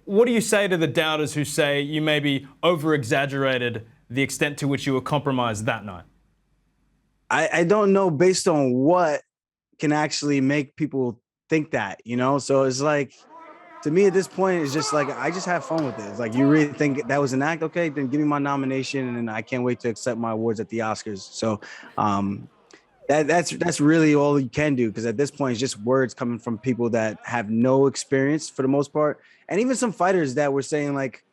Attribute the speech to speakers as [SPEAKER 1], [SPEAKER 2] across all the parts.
[SPEAKER 1] What do you say to the doubters who say you maybe over-exaggerated the extent to which you were compromised that night?
[SPEAKER 2] I don't know based on what can actually make people think that, you know? So it's like, to me at this point, it's just like, I just have fun with it. It's like, you really think that was an act? Okay, then give me my nomination, and I can't wait to accept my awards at the Oscars. So that's really all you can do, because at this point, it's just words coming from people that have no experience for the most part. And even some fighters that were saying like,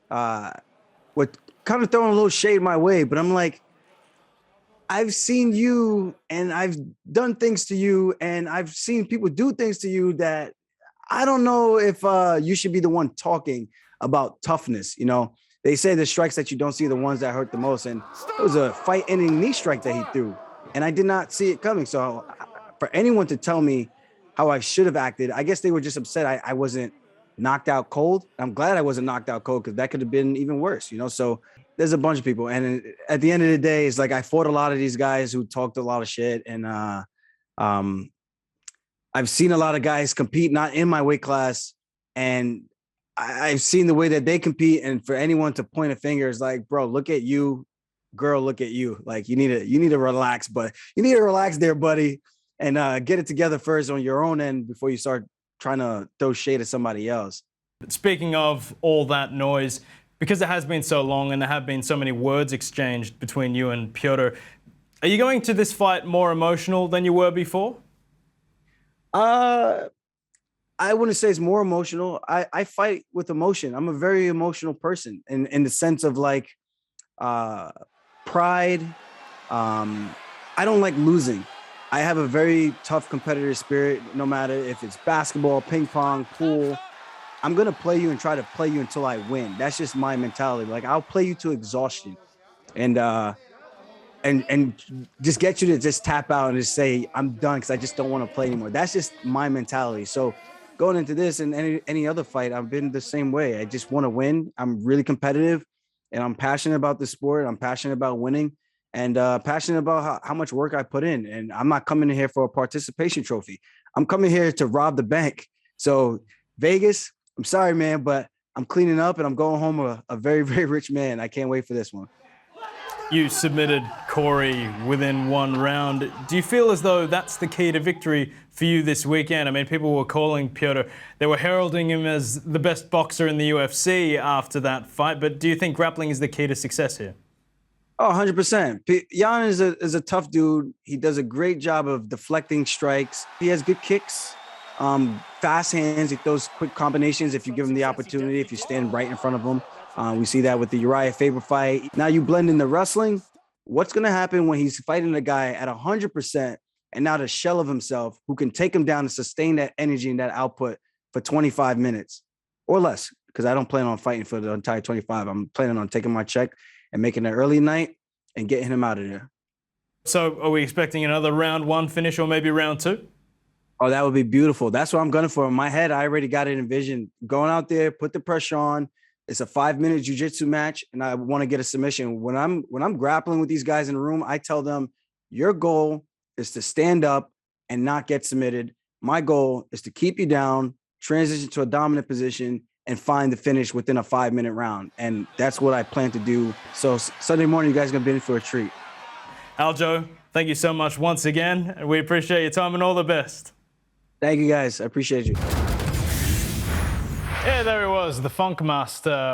[SPEAKER 2] what kind of throwing a little shade my way, but I'm like, I've seen you and I've done things to you, and I've seen people do things to you that I don't know if you should be the one talking about toughness. You know, they say the strikes that you don't see are the ones that hurt the most. And it was a fight-ending knee strike that he threw, and I did not see it coming. So for anyone to tell me how I should have acted, I guess they were just upset I wasn't knocked out cold. I'm glad I wasn't knocked out cold, because that could have been even worse, you know? So there's a bunch of people. And at the end of the day, it's like I fought a lot of these guys who talked a lot of shit. And I've seen a lot of guys compete not in my weight class, and I've seen the way that they compete. And for anyone to point a finger is like, bro, look at you, girl, look at you. Like, you need to relax, but you need to relax there, buddy, and get it together first on your own end before you start trying to throw shade at somebody else.
[SPEAKER 1] Speaking of all that noise, because it has been so long and there have been so many words exchanged between you and Petr, are you going to this fight more emotional than you were before?
[SPEAKER 2] I wouldn't say it's more emotional. I fight with emotion. I'm a very emotional person in the sense of like pride. I don't like losing. I have a very tough competitive spirit, no matter if it's basketball, ping pong, pool. I'm going to play you and try to play you until I win. That's just my mentality. Like, I'll play you to exhaustion, and just get you to just tap out and just say, I'm done, because I just don't want to play anymore. That's just my mentality. So going into this and any other fight, I've been the same way. I just want to win. I'm really competitive, and I'm passionate about the sport. I'm passionate about winning, and passionate about how much work I put in. And I'm not coming in here for a participation trophy. I'm coming here to rob the bank. So Vegas, I'm sorry, man, but I'm cleaning up and I'm going home a very, very rich man. I can't wait for this one.
[SPEAKER 1] You submitted Corey within one round. Do you feel as though that's the key to victory for you this weekend? I mean, people were calling Petr, they were heralding him as the best boxer in the UFC after that fight, but do you think grappling is the key to success here?
[SPEAKER 2] Oh, 100%. Yan is a tough dude. He does a great job of deflecting strikes. He has good kicks, fast hands. He throws quick combinations if you give him the opportunity, if you stand right in front of him. We see that with the Uriah Faber fight. Now you blend in the wrestling. What's going to happen when he's fighting a guy at 100% and not a shell of himself who can take him down and sustain that energy and that output for 25 minutes or less? Because I don't plan on fighting for the entire 25. I'm planning on taking my check and making an early night and getting him out of there.
[SPEAKER 1] So are we expecting another round one finish or maybe round two?
[SPEAKER 2] Oh, that would be beautiful. That's what I'm gunning for. In my head, I already got it envisioned. Going out there, put the pressure on. It's a 5-minute jiu-jitsu match, and I want to get a submission. When I'm grappling with these guys in the room, I tell them, your goal is to stand up and not get submitted. My goal is to keep you down, transition to a dominant position, and find the finish within a 5-minute round. And that's what I plan to do. So Sunday morning, you guys are going to be in for a treat.
[SPEAKER 1] Aljo, thank you so much once again. We appreciate your time and all the best.
[SPEAKER 2] Thank you, guys. I appreciate you.
[SPEAKER 1] Yeah, there he was, the Funk Master.